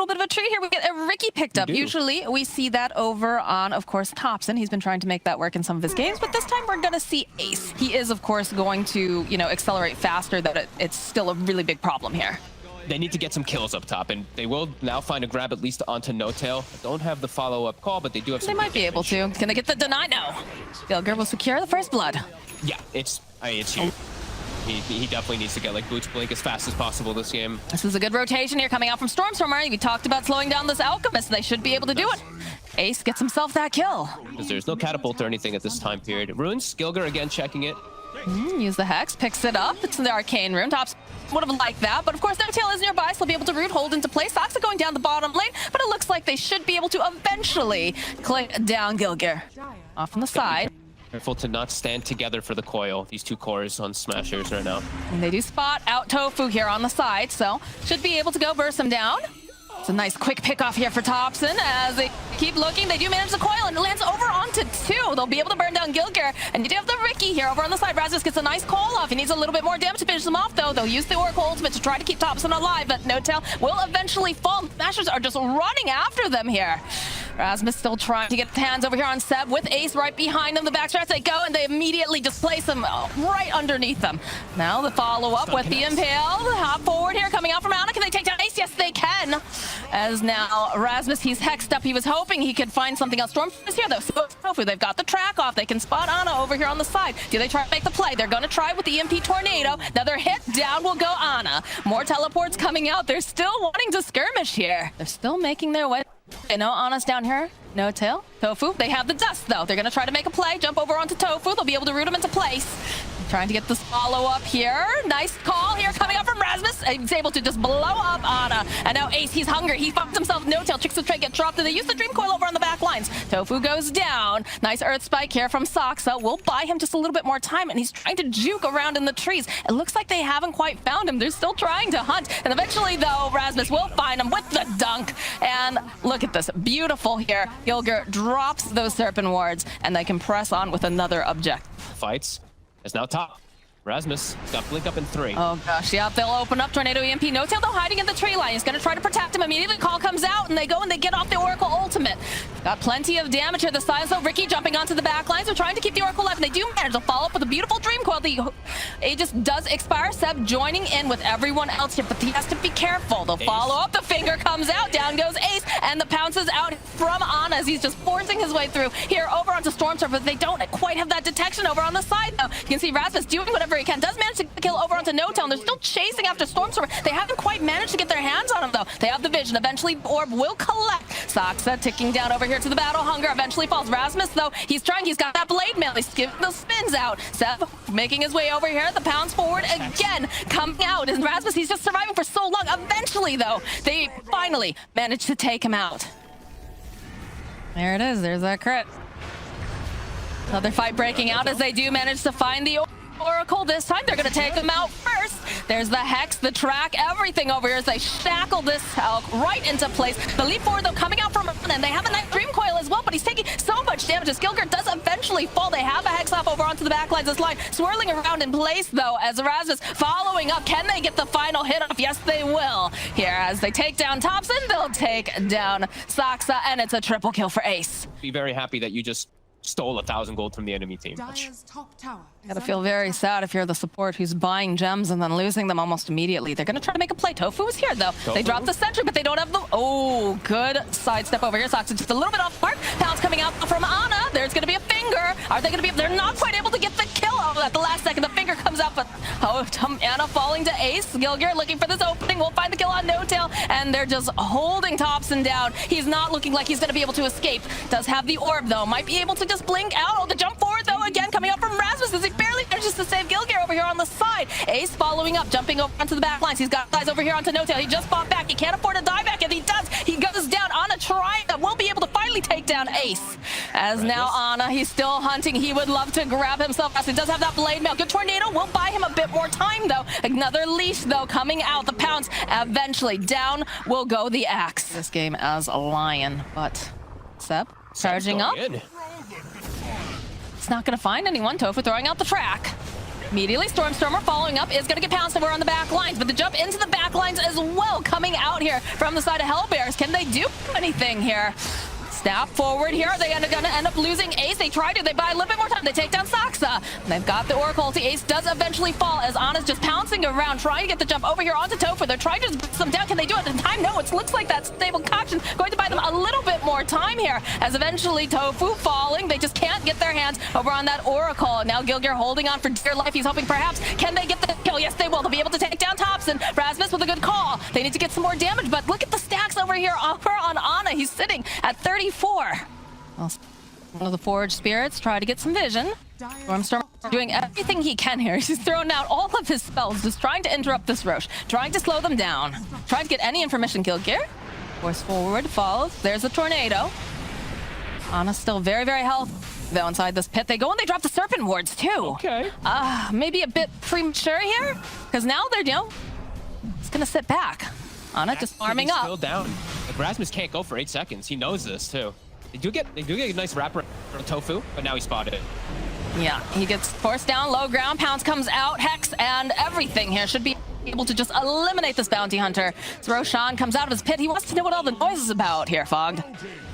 little bit of a treat here. We get a Ricky picked up. Usually we see that over on, of course, Thompson. He's been trying to make that work in some of his games, but this time we're going to see Ace. He is, of course, going to, you know, accelerate faster, that it's still a really big problem here. They need to get some kills up top, and they will now find a grab at least onto No Tail. Don't have the follow-up call, but they do have some. They might be able to. Can they get the deny? No. Gilger will secure the first blood. Yeah, it's huge. He definitely needs to get like boots blink as fast as possible this game. This is a good rotation here coming out from Stormstormer. We talked about slowing down this Alchemist. They should be able to do it. Ace gets himself that kill. Because there's no catapult or anything at this time period. Runes, Gilger again checking it. Use the Hex, picks it up. It's in the Arcane Rune. Tops would have liked that, but of course, No Tail is nearby, so they'll be able to root, hold into place. Soxa going down the bottom lane, but it looks like they should be able to eventually click down Gilger. Off on the side. Careful to not stand together for the coil. These two cores on Smashers right now. And they do spot out Tofu here on the side, so should be able to go burst him down. It's a nice quick pick off here for Thompson as they keep looking. They do manage the coil and it lands over onto two. They'll be able to burn down Gilger. And you do have the Ricky here over on the side. Rasmus gets a nice call off. He needs a little bit more damage to finish them off, though. They'll use the Oracle ultimate to try to keep Thompson alive, but No Tail will eventually fall. Smashers are just running after them here. Rasmus still trying to get hands over here on Seb with Ace right behind them. The backstrats they go and they immediately just place him right underneath them. Now the follow-up with the Impale. Hop forward here coming out from Anna. Can they take down Ace? Yes, they can. As now Rasmus, he's hexed up. He was hoping he could find something else. Storm is here though. So hopefully they've got the track off. They can spot Anna over here on the side. Do they try to make the play? They're going to try with the EMP Tornado. Another hit down will go Anna. More teleports coming out. They're still wanting to skirmish here. They're still making their way. They know Anna's down here. No Tail. Tofu. They have the dust though. They're going to try to make a play. Jump over onto Tofu. They'll be able to root him into place. Trying to get this follow-up here. Nice call here coming up from Rasmus. He's able to just blow up Anna. And now Ace, he's hungry. He fucked himself. No Tail. Tricks the trade, get dropped. And they use the Dream Coil over on the back lines. Tofu goes down. Nice Earth Spike here from Soxa. We'll buy him just a little bit more time. And he's trying to juke around in the trees. It looks like they haven't quite found him. They're still trying to hunt. And eventually, though, Rasmus will find him with the dunk. And look at this. Beautiful here. Gilger drops those Serpent Wards. And they can press on with another object. Fights is now top. Rasmus got blink up in 3. Oh gosh, yeah, they'll open up Tornado EMP. No Tail though hiding in the tree line. He's gonna try to protect him immediately. Call comes out and they go and they get off the Oracle ultimate. Got plenty of damage here. The Silence though, Ricky jumping onto the back lines. They're trying to keep the Oracle alive and they do manage to follow up with a beautiful Dream Coil. The Aegis does expire. Seb joining in with everyone else here, but he has to be careful. They'll follow up. The finger comes out. Down goes Ace and the pounces out from Anna as he's just forcing his way through here over onto Stormstorm, but they don't quite have that detection over on the side though. You can see Rasmus doing whatever he can. Does manage to kill over onto No Tail. They're still chasing after Stormstorm. They haven't quite managed to get their hands on him though. They have the vision. Eventually Orb will collect. Soxa ticking down over here to the Battle Hunger. Eventually falls. Rasmus though, he's trying. He's got that blade mail. He's giving the spins out. Seb making his way over here. The pounds forward again coming out. And Rasmus, he's just surviving for so long. Eventually though, they finally managed to take him out. There it is. There's that crit. Another fight breaking out as they do manage to find the Oracle. This time they're going to take them out first. There's the Hex, the track, everything over here as they shackle this Hulk right into place. The leap forward though coming out from and they have a nice Dream Coil as well, but he's taking so much damage as Gilger does eventually fall. They have a Hex off over onto the back lines. This line swirling around in place though as Rasmus following up. Can they get the final hit off? Yes, they will. Here as they take down Thompson, they'll take down Soxa, and it's a triple kill for Ace. Be very happy that you just stole 1,000 gold from the enemy team. Gotta feel very sad if you're the support who's buying gems and then losing them almost immediately. They're gonna try to make a play. Tofu is here though. They drop the sentry, but they don't have the... Oh, good sidestep over here. Soxa just a little bit off mark. Pounds coming out from Anna. There's gonna be a finger. Are they gonna be... They're not quite able to get the kill out at the last second. The finger comes out, but Anna falling to Ace. Gilger looking for this opening. We'll find the kill on No Tail, and they're just holding Thompson down. He's not looking like he's gonna be able to escape. Does have the orb though. Might be able to just blink out. Oh, the jump forward though again coming up from Rasmus as he barely manages to save Gilger over here on the side. Ace following up, jumping over onto the back lines. He's got eyes over here onto No Tail. He just fought back. He can't afford a die back. If he does, he goes down on a try that will be able to finally take down Ace. As now Anna, he's still hunting. He would love to grab himself as he does have that blade mail. Good Tornado will buy him a bit more time though. Another leash though coming out. The pounds eventually down will go the axe. This game as a lion, but Seb charging up. It's not going to find anyone. Tofu throwing out the track. Immediately, Stormstormer following up is going to get pounced over on the back lines, but the jump into the back lines lines as well coming out here from the side of Hellbears. Can they do anything here? Snap forward here. They're going to end up losing Ace. They try to. They buy a little bit more time. They take down Saksa. They've got the Oracle. The Ace does eventually fall as Anna's just pouncing around, trying to get the jump over here onto Tofu. They're trying to just bust them down. Can they do it in time? No, it looks like that stable concoction going to buy them a little bit more time here as eventually Tofu falling. They just can't get their hands over on that Oracle. Now Gilgear holding on for dear life. He's hoping perhaps, can they get the kill? Yes, they will. They'll be able to take down Thompson. Rasmus with a good call. They need to get some more damage, but look at the stacks over here over on Anna. He's sitting at 34. Well, one of the Forged Spirits try to get some vision. Stormstorm doing everything he can here. He's thrown out all of his spells, just trying to interrupt this Roche, trying to slow them down, trying to get any information. Gilgear, force forward, follows. There's the tornado. Anna's still very, very healthy though inside this pit. They go and they drop the Serpent Wards too. Okay. Maybe a bit premature here, because now they're, it's gonna sit back. Anna just farming up. Still down. Like, Rasmus can't go for 8 seconds. He knows this too. They do get a nice wrapper from Tofu, but now he spotted it. Yeah, he gets forced down low ground. Pounce comes out. Hex and everything here should be able to just eliminate this bounty hunter. So Roshan comes out of his pit. He wants to know what all the noise is about here, Fogged.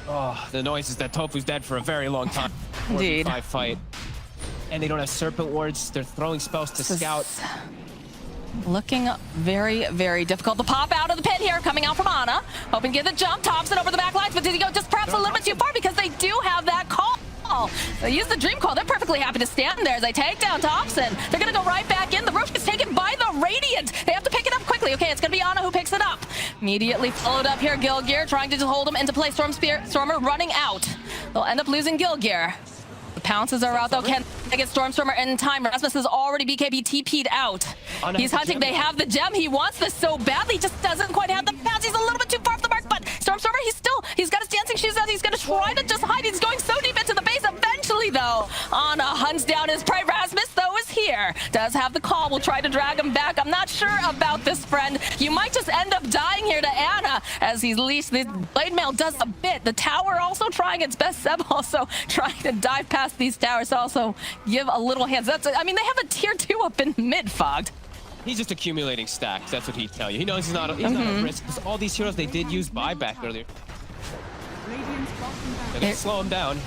Oh, the noise is that Tofu's dead for a very long time. Indeed. 4v5 fight. And they don't have Serpent Wards. They're throwing spells to scout. Looking very, very difficult to pop out of the pit here, coming out from Anna. Hoping to get the jump. Thompson over the back lines, but did he go just perhaps a little bit too far because they do have that call. They use the dream call. They're perfectly happy to stand there as they take down Thompson. They're going to go right back in. The Roche is taken by the Radiant. They have to pick it up quickly. Okay, it's going to be Anna who picks it up. Immediately followed up here, Gilgear trying to just hold him into place. Stormer running out. They'll end up losing Gilgear. The pounces are out though. Can they get Stormstormer in time? Rasmus is already BKB TP'd out. He's hunting. They have the gem. He wants this so badly. Just doesn't quite have the pounce. He's a little bit too far off the mark, but Stormstormer, he's got his dancing shoes out. He's going to try to just hide. He's going so deep into the base. Eventually though, Anna hunts down his prey. Rasmus though is here. Does have the call. We'll try to drag him back. I'm not sure about this, friend. You might just end up dying here to Anna as he's leashed. The blade mail does a bit. The tower also trying its best. Seb also trying to dive past these towers to also give a little hands. I mean, they have a tier 2 up in mid, Fogged. He's just accumulating stacks. That's what he'd tell you. He knows he's not a risk. Because all these heroes, they did use buyback earlier. They're going to slow him down.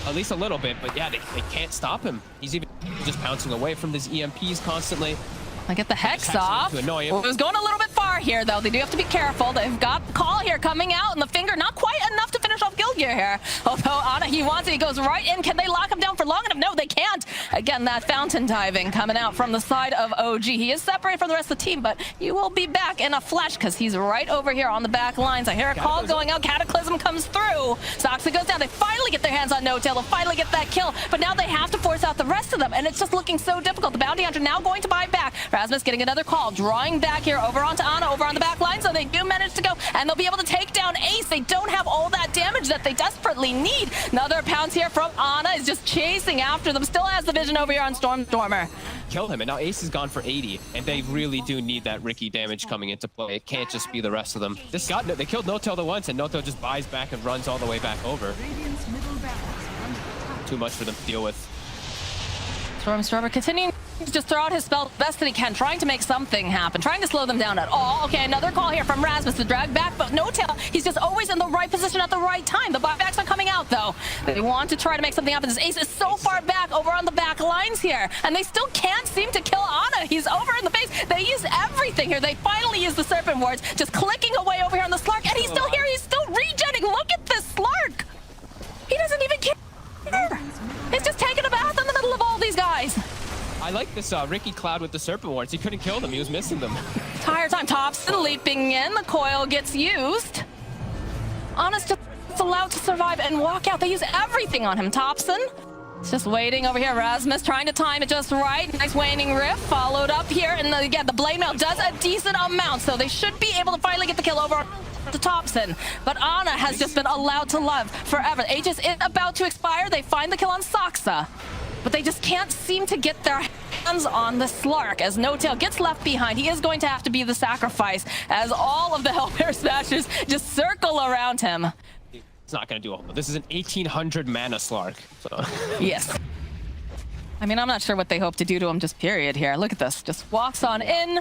At least a little bit. But yeah, they can't stop him. He's even just bouncing away from these EMPs constantly. I get the Hex off. To annoy him. It was going a little bit far here, though. They do have to be careful. They've got the call here coming out, and the finger not quite enough to finish off Gilgear here. Although Anna, he wants it. He goes right in. Can they lock him down for long enough? No, they can't. Again, that fountain diving coming out from the side of OG. He is separated from the rest of the team, but you will be back in a flash because he's right over here on the back lines. I hear a call going out. Cataclysm comes through. Soxa goes down. They finally get their hands on No-Tail. They'll finally get that kill, but now they have to force out the rest of them, and it's just looking so difficult. The bounty hunter now going to buy back. Rasmus getting another call. Drawing back here over onto Anna, over on the back line, so they do manage to go, and they'll be able to take down Ace. They don't have all that damage that they desperately need. Another pounce here from Anna is just chasing after them. Still has the vision over here on Stormstormer. Kill him, and now Ace is gone for 80, and they really do need that Ricky damage coming into play. It can't just be the rest of them. They killed No-Tail the once, and No-Tail just buys back and runs all the way back over. Too much for them to deal with. Stormstormer continuing to just throw out his spell best that he can, trying to make something happen, trying to slow them down at all. Okay, another call here from Rasmus to drag back, but No-Tail, he's just always in the right position at the right time. The buybacks are coming out, though. They want to try to make something happen. This Ace is so far back over on the back lines here, and they still can't seem to kill Anna. He's over in the base. They use everything here. They finally use the Serpent Wards, just clicking away over here on the Slark, and he's still here. He's still regenning. Look at this Slark. He doesn't even care. He's just taking a bath in the middle of all these guys. I like this Ricky Cloud with the Serpent Wards. He couldn't kill them. He was missing them. Entire time, Thompson leaping in. The coil gets used. Honest just allowed to survive and walk out. They use everything on him, Thompson. It's just waiting over here. Rasmus trying to time it just right. Nice waning rift followed up here. And again, the blade mail does a decent amount, so they should be able to finally get the kill over to Thompson. But Anna has just been allowed to live forever. Aegis is about to expire. They find the kill on Soxa, but they just can't seem to get their hands on the Slark as No-Tail gets left behind. He is going to have to be the sacrifice as all of the Hellbear smashers just circle around him. It's not going to do a whole lot. This is an 1800 mana Slark. So. Yes. I mean, I'm not sure what they hope to do to him, just period here. Look at this. Just walks on in.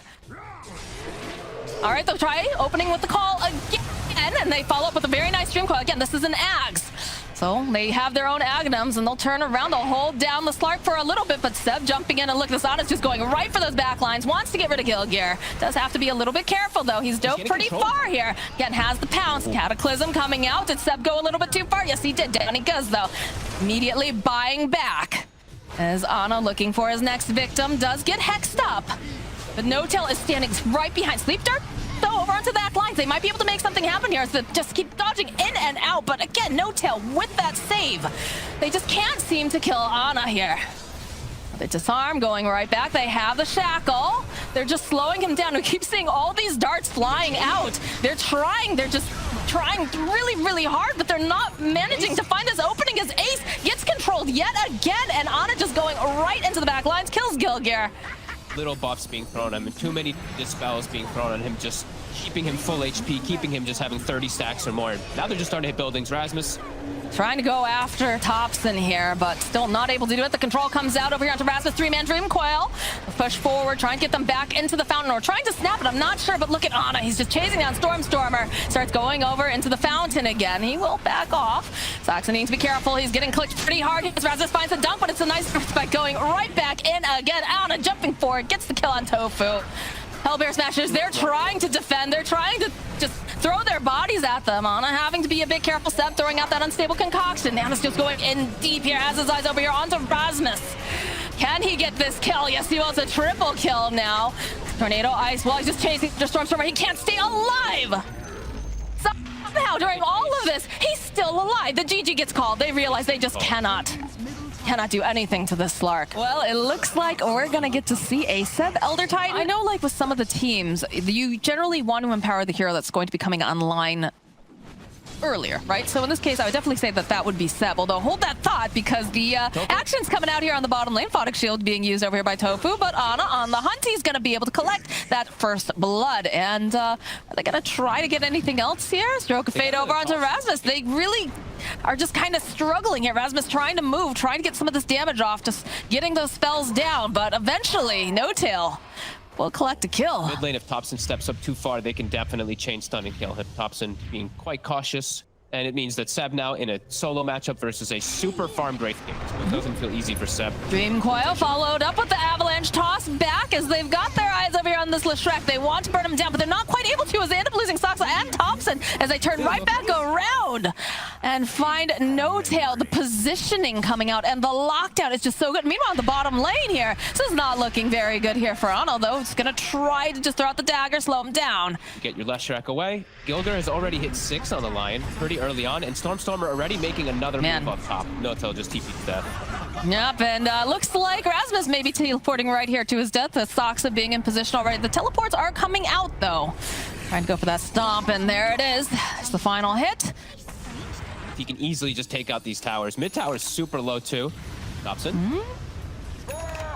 All right, they'll try opening with the call again, and they follow up with a very nice stream call. Again, this is an Ags. So they have their own aghanims, and they'll turn around. They'll hold down the Slark for a little bit, but Seb jumping in, and look, this Ana's just going right for those back lines. Wants to get rid of Gilgear. Does have to be a little bit careful, though. He's dove pretty far here. Again, has the pounce. Cataclysm coming out. Did Seb go a little bit too far? Yes, he did. Down he goes, though. Immediately buying back. As Ana looking for his next victim. Does get hexed up. But No-Tail is standing right behind. Sleep Dart? So over onto that line, they might be able to make something happen here. So just keep dodging in and out. But again, No-Tail with that save. They just can't seem to kill Ana here. They disarm, going right back. They have the shackle. They're just slowing him down. We keep seeing all these darts flying out. They're just trying really, really hard, but they're not managing to find this opening as Ace gets controlled yet again. And Ana just going right into the back lines, kills Gilgear. Little buffs being thrown at him, and too many dispels being thrown on him, just keeping him full HP, keeping him just having 30 stacks or more. Now they're just starting to hit buildings. Rasmus trying to go after Thompson here, but still not able to do it. The control comes out over here onto Rasmus. 3-man Dream Coil. Push forward, try and get them back into the fountain, or trying to snap it. I'm not sure, but look at Ana. He's just chasing down Stormer. Starts going over into the fountain again. He will back off. Saxon needs to be careful. He's getting clicked pretty hard. Rasmus finds a dunk, but it's a nice spike going right back in again. Ana jumping forward, gets the kill on Tofu. Hellbear Smashers, they're trying to defend. They're trying to just throw their bodies at them. Ana having to be a bit careful. Seb throwing out that unstable concoction. Ana's just going in deep here. Has his eyes over here onto Rasmus. Can he get this kill? Yes, he wants a triple kill now. Tornado Ice while he's just chasing the Stormer. He can't stay alive. Somehow during all of this, he's still alive. The GG gets called. They realize they just cannot do anything to this Slark. Well, it looks like we're gonna get to see a Seb Elder Titan. I know, like with some of the teams, you generally want to empower the hero that's going to be coming online earlier, right? So in this case, I would definitely say that that would be Seb, although hold that thought, because the action's coming out here on the bottom lane. Photic Shield being used over here by Tofu, but Ana on the hunt, he's gonna be able to collect that first blood. And are they gonna try to get anything else here? Stroke of Fate over onto Rasmus. They really are just kind of struggling here. Rasmus trying to move, trying to get some of this damage off, just getting those spells down, but eventually, No-Tail will collect a kill. Mid lane, if Thompson steps up too far, they can definitely chain stun and kill him. Thompson being quite cautious, and it means that Seb now in a solo matchup versus a super farmed Wraith King. So it doesn't feel easy for Seb. Dream Coil followed up with the Avalanche toss back as they've got their eyes over here on this Leshreck. They want to burn him down, but they're not quite able to as they end up losing Soxa and Thompson as they turn right back around and find No-Tail. The positioning coming out and the lockdown is just so good. Meanwhile, on the bottom lane here, this is not looking very good here for Ana, though. It's going to try to just throw out the dagger, slow him down. Get your Leshreck away. Gilgear has already hit 6 on the Lion pretty early on, and Stormer already making another move up top. No-Tail just TP to death. Yep, and looks like Rasmus may be teleporting right here to his death. The Soxa being in position already. The teleports are coming out, though. Trying to go for that stomp, and there it is. It's the final hit. He can easily just take out these towers. Mid tower is super low, too. Thompson.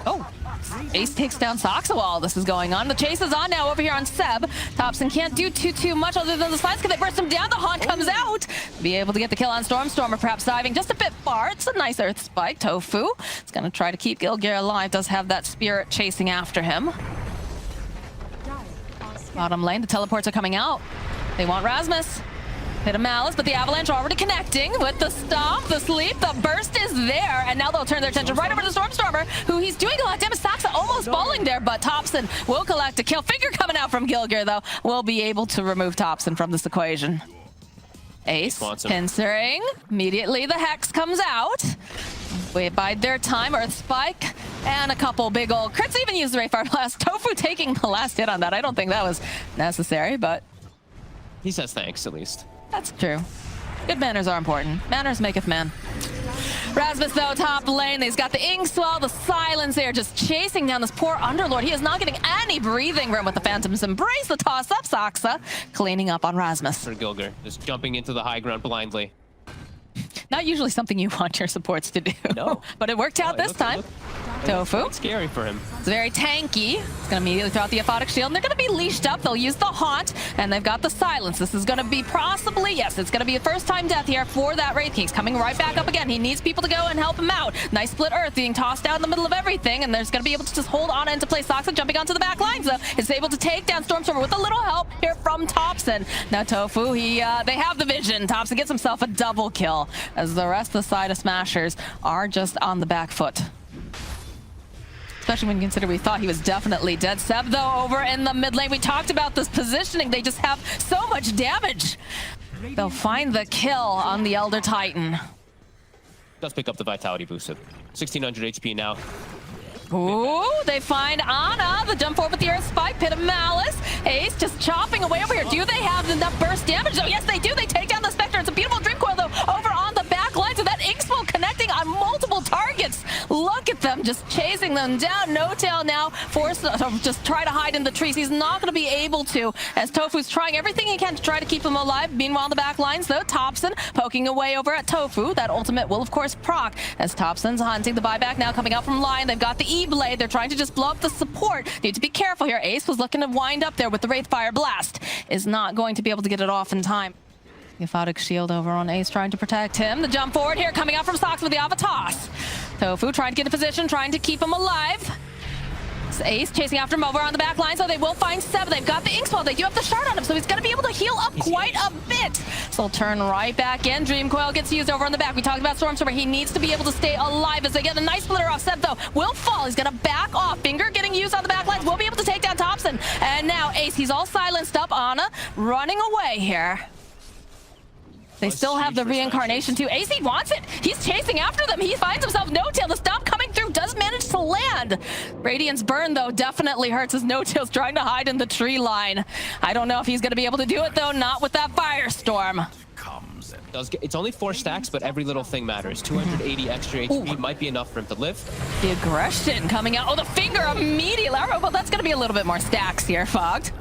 Oh, Ace takes down Soxa while this is going on. The chase is on now over here on Seb. Thompson can't do too much other than the slides. Can they burst him down? The Haunt comes out. Be able to get the kill on Stormer, perhaps diving just a bit far. It's a nice Earth Spike. Tofu is going to try to keep Gilgear alive. Does have that spirit chasing after him. Bottom lane, the teleports are coming out. They want Rasmus. Hit a Malice, but the Avalanche already connecting with the stomp, the sleep, the burst is there, and now they'll turn their attention right over to Stormer, who he's doing a lot of damage. Saxa almost falling there, but Thompson will collect a kill. Finger coming out from Gilgear, though, will be able to remove Thompson from this equation. Ace, pincering. Immediately the Hex comes out. We bide their time, Earth Spike, and a couple big old crits. Even use the Rayfire Blast. Tofu taking the last hit on that. I don't think that was necessary, but he says thanks, at least. That's true. Good manners are important. Manners maketh man. Rasmus, though, top lane. He's got the Inkswell, the Silence. They are just chasing down this poor Underlord. He is not getting any breathing room with the Phantom's Embrace. The toss-up, Soxa cleaning up on Rasmus. For Gilgear, just jumping into the high ground blindly. Not usually something you want your supports to do. No. But it worked out this time. Tofu. It's scary for him. It's very tanky. It's going to immediately throw out the aphotic shield. And they're going to be leashed up. They'll use the haunt. And they've got the silence. This is going to be possibly, yes, it's going to be a first-time death here for that Wraith King. He's coming right back up again. He needs people to go and help him out. Nice split earth being tossed out in the middle of everything. And there's going to be able to just hold on into place. Soxa jumping onto the back lines, though. Is able to take down Stormstormer with a little help here from Thompson. Now Tofu, they have the vision. Thompson gets himself a double kill as the rest of the side of Smashers are just on the back foot. Especially when you consider we thought he was definitely dead. Seb, though, over in the mid lane. We talked about this positioning. They just have so much damage. They'll find the kill on the Elder Titan. Does pick up the vitality boost. 1600 HP now. Ooh, they find Ana. The jump forward with the Earth Spike. Pit of Malice. Ace just chopping away over here. Do they have enough burst damage, though? Yes, they do. They take down the Spectre. It's a beautiful Dream Coil, though, over on the back line. So that Inkspool connecting on multiple targets. Look at them just chasing them down. No Tail now forced to just try to hide in the trees. He's not going to be able to, as Tofu's trying everything he can to try to keep him alive. Meanwhile, on the back lines, though, Thompson poking away over at Tofu. That ultimate will, of course, proc as Thompson's hunting the buyback now coming out from Lion. They've got the E-Blade. They're trying to just blow up the support. Need to be careful here. Ace was looking to wind up there with the Wraithfire Blast. Is not going to be able to get it off in time. The aphotic shield over on Ace trying to protect him. The jump forward here coming out from Sox with the Alpha Toss. Tofu trying to get a position, trying to keep him alive. It's Ace chasing after him over on the back line, so they will find Seb. They've got the Inkswell. They do have the shard on him, so he's going to be able to heal up quite a bit. So he'll turn right back in. Dream Coil gets used over on the back. We talked about Stormstormer. He needs to be able to stay alive as they get a nice splitter off. Seb, though, will fall. He's going to back off. Finger getting used on the back lines. Will be able to take down Thompson. And now Ace, he's all silenced up. Ana running away here. They still have the reincarnation too. AC wants it. He's chasing after them. He finds himself No-Tail. The stomp coming through does manage to land. Radiant's burn, though, definitely hurts as No-Tail's trying to hide in the tree line. I don't know if he's going to be able to do it, though. Not with that Firestorm. It's only 4 stacks, but every little thing matters. 280 extra HP might be enough for him to live. The aggression coming out. Oh, the finger immediately. Well, that's going to be a little bit more stacks here, Fogged.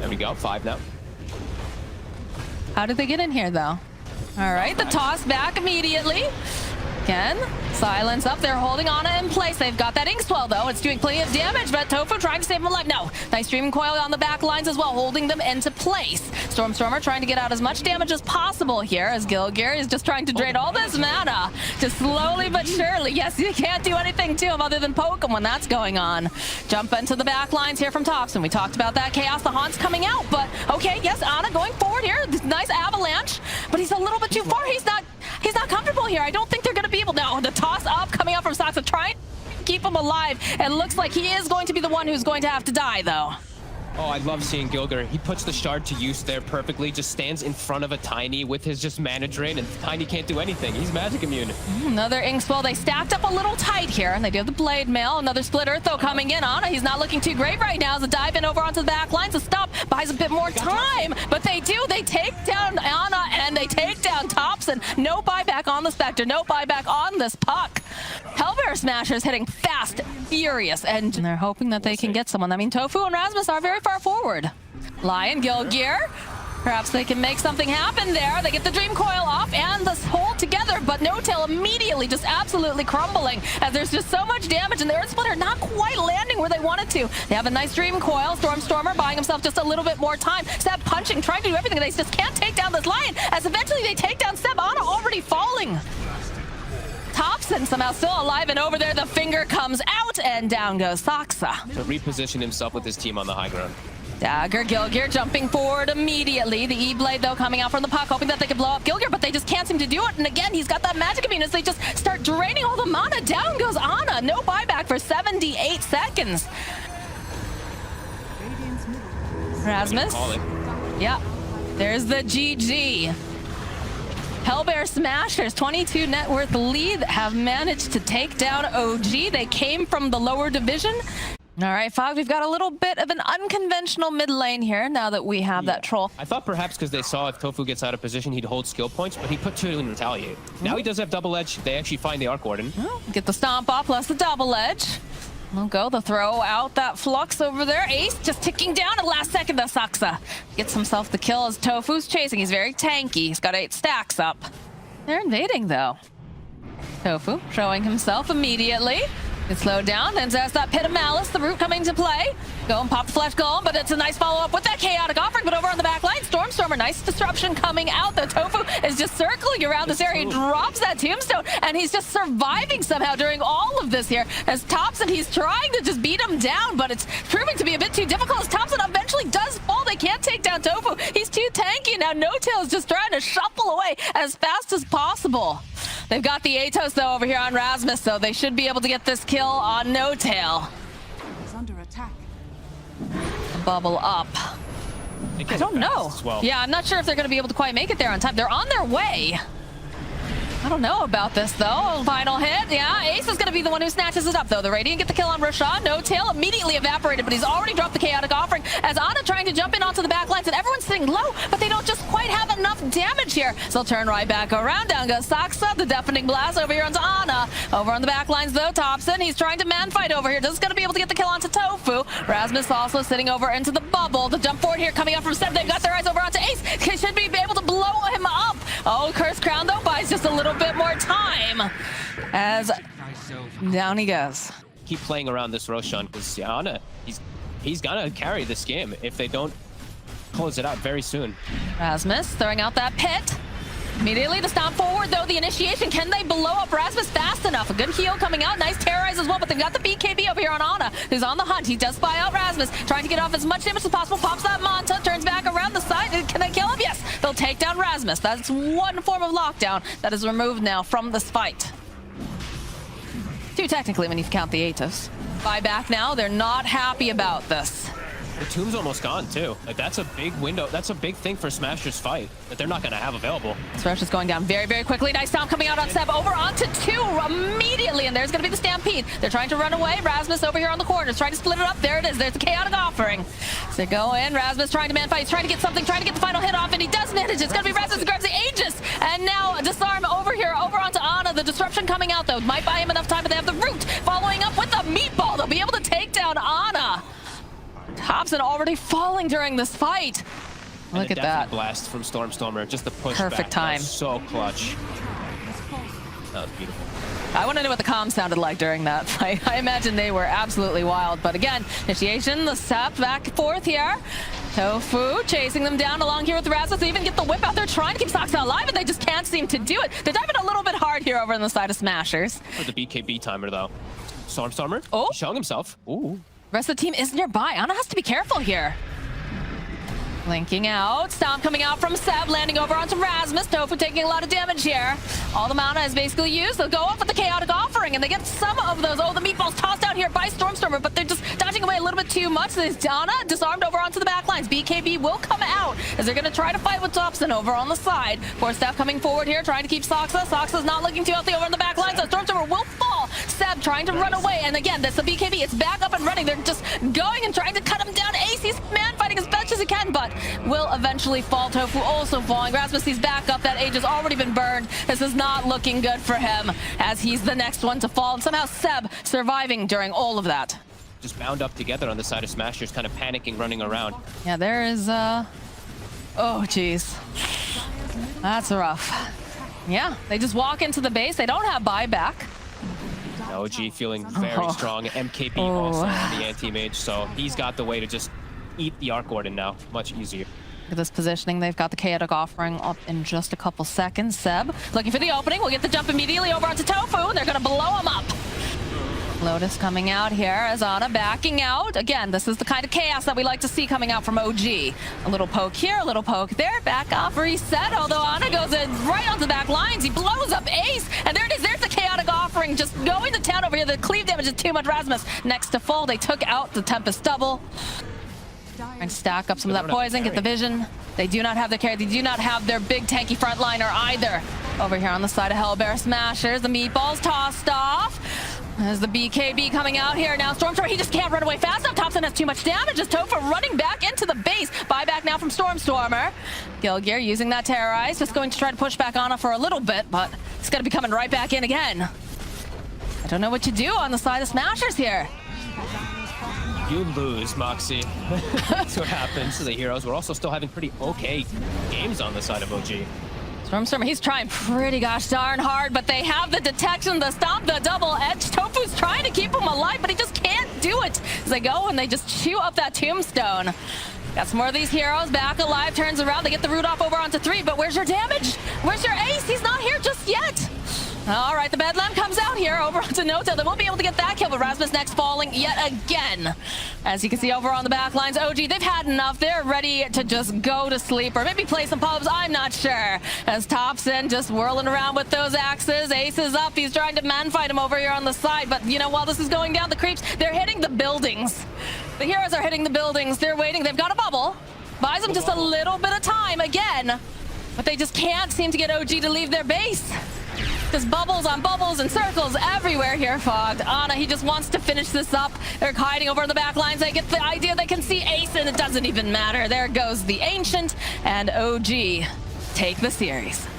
There we go. 5 now. How did they get in here, though? All right, the toss back immediately. Again, silence up. They're holding Ana in place. They've got that Inkswell, though. It's doing plenty of damage, but Tofu trying to save him alive. No, nice Dream Coil on the back lines as well, holding them into place. Stormstormer trying to get out as much damage as possible here, as Gilgear is just trying to drain all this mana. Just slowly but surely. Yes, you can't do anything to him other than poke him when that's going on. Jump into the back lines here from Thompson. We talked about that Chaos. The Haunt's coming out, but okay, yes, Ana going forward here. This nice avalanche, but he's a little bit too far. He's not comfortable here. I don't think they're going to be able to. No, the toss up coming out from Soxa, trying to keep him alive. It looks like he is going to be the one who's going to have to die, though. Oh, I love seeing Gilgear. He puts the shard to use there perfectly, just stands in front of a Tiny with his just mana drain, and Tiny can't do anything. He's magic immune. Another Inkswell. They stacked up a little tight here, and they do have the Blade Mail. Another Split Earth, though, coming in. Ana, he's not looking too great right now as a dive in over onto the back lines. The stop buys a bit more time, but they do. They take down Ana, and they take down Thompson. No buyback on the Spectre. No buyback on this puck. Hellbear Smashers hitting fast, furious, and they're hoping that they can get someone. I mean, Tofu and Rasmus are very far forward. Lion, Gilgear, perhaps they can make something happen there. They get the Dream Coil off and this hold together, but No-Tail immediately just absolutely crumbling as there's just so much damage, and the Earth Splitter not quite landing where they wanted to. They have a nice Dream Coil. Stormstormer buying himself just a little bit more time. Seb punching, trying to do everything. They just can't take down this Lion as eventually they take down Seb. Ana already falling. Thompson somehow still alive, and over there the finger comes out and down goes Soxa. To reposition himself with his team on the high ground. Dagger, Gilgear jumping forward immediately. The E-Blade, though, coming out from the puck, hoping that they can blow up Gilgear, but they just can't seem to do it. And again, he's got that magic immune as they just start draining all the mana. Down goes Ana. No buyback for 78 seconds. Rasmus. Yep. There's the GG. Hellbear Smashers, 22 net worth lead, have managed to take down OG. They came from the lower division. All right, Fog, we've got a little bit of an unconventional mid lane here now that we have that troll. I thought perhaps because they saw if Tofu gets out of position, he'd hold skill points, but he put 2 in retaliate. Now he does have double edge. They actually find the Arc Warden. Get the stomp off plus the double edge. We'll go the throw out that flux over there. Ace just ticking down at the last second. The Soxa gets himself the kill as Tofu's chasing. He's very tanky. He's got 8 stacks up. They're invading, though. Tofu showing himself immediately. Gets slowed down, then there's that Pit of Malice, the root coming to play. Go and pop the Flesh Golem, but it's a nice follow-up with that Chaotic Offering, but over on the back line, Stormstormer, nice disruption coming out. The Tofu is just circling around this area. He drops that Tombstone, and he's just surviving somehow during all of this here. As Thompson, he's trying to just beat him down, but it's proving to be a bit too difficult as Thompson eventually does fall. They can't take down Tofu. He's too tanky. Now No-Tail is just trying to shuffle away as fast as possible. They've got the Atos, though, over here on Rasmus, so they should be able to get this kill on No-Tail. He's under attack. Bubble up. I don't know. Well. Yeah, I'm not sure if they're going to be able to quite make it there on time. They're on their way. I don't know about this, though. Final hit. Yeah, Ace is going to be the one who snatches it up, though. The Radiant get the kill on Roshan. No-Tail immediately evaporated, but he's already dropped the Chaotic Offering as Ana trying to jump in onto the back lines, and everyone's sitting low, but they don't just quite have enough damage here. So they'll turn right back around. Down goes Saksa, the Deafening Blast over here onto Ana. Over on the back lines, though, Thompson, he's trying to man-fight over here. Just going to be able to get the kill onto Tofu. Rasmus also sitting over into the bubble. The jump forward here coming up from Seb. They've got their eyes over onto Ace. They should be able to blow him up. Oh, Curse Crown, though, buys just a little bit more time as down he goes. Keep playing around this Roshan because Ana, he's gonna carry this game if they don't close it out very soon. Rasmus throwing out that pit. Immediately the stomp forward, though, the initiation. Can they blow up Rasmus fast enough? A good heal coming out. Nice terrorize as well, but they've got the BKB over here on Ana, who's on the hunt. He does spy out Rasmus, trying to get off as much damage as possible. Pops that Manta, turns back around the side. Can they kill him? Yes. They'll take down Rasmus. That's one form of lockdown that is removed now from this fight. Two, technically, when you count the Atos. Buyback now. They're not happy about this. The Tomb's almost gone, too. Like, that's a big window. That's a big thing for Smasher's fight that they're not going to have available. Thresh is going down very, very quickly. Nice stomp coming out on Seb. Over onto 2 immediately, and there's going to be the Stampede. They're trying to run away. Rasmus over here on the corners, trying to split it up. There it is. There's the Chaotic Offering. So they go in. Rasmus trying to man fight. He's trying to get something, trying to get the final hit off, and he does manage. It's going to be Rasmus who grabs the Aegis. And now Disarm over here, over onto Ana. The disruption coming out, though. Might buy him enough time, but they have the root following up with the meatball. They'll be able to take down Ana. Thompson already falling during this fight. Look at that. Blast from Stormstormer. Just the push Perfect back. time. So clutch. That was beautiful. I want to know what the comms sounded like during that fight. I imagine they were absolutely wild. But again, initiation, the sap back and forth here. Tofu chasing them down along here with Rasmus. They even get the whip out there trying to keep Saksa alive, and they just can't seem to do it. They're diving a little bit hard here over on the side of Smashers. For the BKB timer, though. Stormstormer. Oh. He's showing himself. Ooh. Rest of the team is nearby. Ana has to be careful here. Linking out. Stomp coming out from Seb, landing over onto Rasmus. Tofu taking a lot of damage here. All the mana is basically used. They'll go up with the Chaotic Offering, and they get some of those. Oh, the meatballs tossed out here by Stormstormer, but they're just dodging away a little bit too much. There's Ana disarmed over onto the back lines. BKB will come out as they're going to try to fight with Thompson over on the side. Force Staff coming forward here, trying to keep Saksa. Saksa's not looking too healthy over on the back lines, so Stormstormer will fall. Seb trying to run away, and again, that's the BKB. It's back up and running. They're just going and trying to cut him down. Ace, he's man fighting as best as he can, but will eventually fall. Tofu also falling. Rasmus, he's back up. That Age has already been burned. This is not looking good for him as he's the next one to fall. And somehow Seb surviving during all of that. Just bound up together on the side of Smashers, kind of panicking, running around. Yeah, there is, oh, geez. That's rough. Yeah, they just walk into the base. They don't have buyback. OG feeling very strong. MKB also on the anti-mage, so he's got the way to just eat the Arc Warden now. Much easier. Look at this positioning. They've got the Chaotic Offering up in just a couple seconds. Seb looking for the opening. We'll get the jump immediately over onto Tofu, and they're going to blow him up. Lotus coming out here as Ana backing out. Again, this is the kind of chaos that we like to see coming out from OG. A little poke here, a little poke there. Back off, reset. Although Ana goes in right onto the back lines. He blows up Ace. And there it is. There's the Chaotic Offering just going to town over here. The cleave damage is too much. Rasmus next to full. They took out the Tempest double. And stack up some of that poison, get the vision. They do not have their carry. They do not have their big tanky frontliner either. Over here on the side of Hellbear Smashers, the meatballs tossed off. As the BKB coming out here now. Stormstormer, he just can't run away fast enough. Thompson has too much damage. As Tofu running back into the base. Buyback now from Stormstormer. Gilgear using that Terrorize. Just going to try to push back Ana for a little bit, but it's going to be coming right back in again. I don't know what you do on the side of Smashers here. You lose, Moxie. That's what happens to the heroes. We're also still having pretty okay games on the side of OG. Stormstormer, he's trying pretty gosh darn hard, but they have the detection, the stomp, the double edge. Tofu's trying to keep him alive, but he just can't do it. As they go and they just chew up that tombstone. Got some more of these heroes back alive, turns around, they get the root off over onto 3, but where's your damage? Where's your ace? He's not here just yet. All right, the Bedlam comes out here over onto Noto. They won't be able to get that kill, but Rasmus next falling yet again. As you can see over on the back lines, OG, they've had enough. They're ready to just go to sleep or maybe play some pubs. I'm not sure. As Thompson just whirling around with those axes. Ace is up. He's trying to man fight him over here on the side. But, you know, while this is going down, the creeps, they're hitting the buildings. The heroes are hitting the buildings. They're waiting. They've got a bubble. Buys them just a little bit of time again. But they just can't seem to get OG to leave their base. Just bubbles on bubbles and circles everywhere here, Fogged. Ana, he just wants to finish this up. They're hiding over in the back lines. They get the idea they can see Ace, and it doesn't even matter. There goes the Ancient, and OG take the series.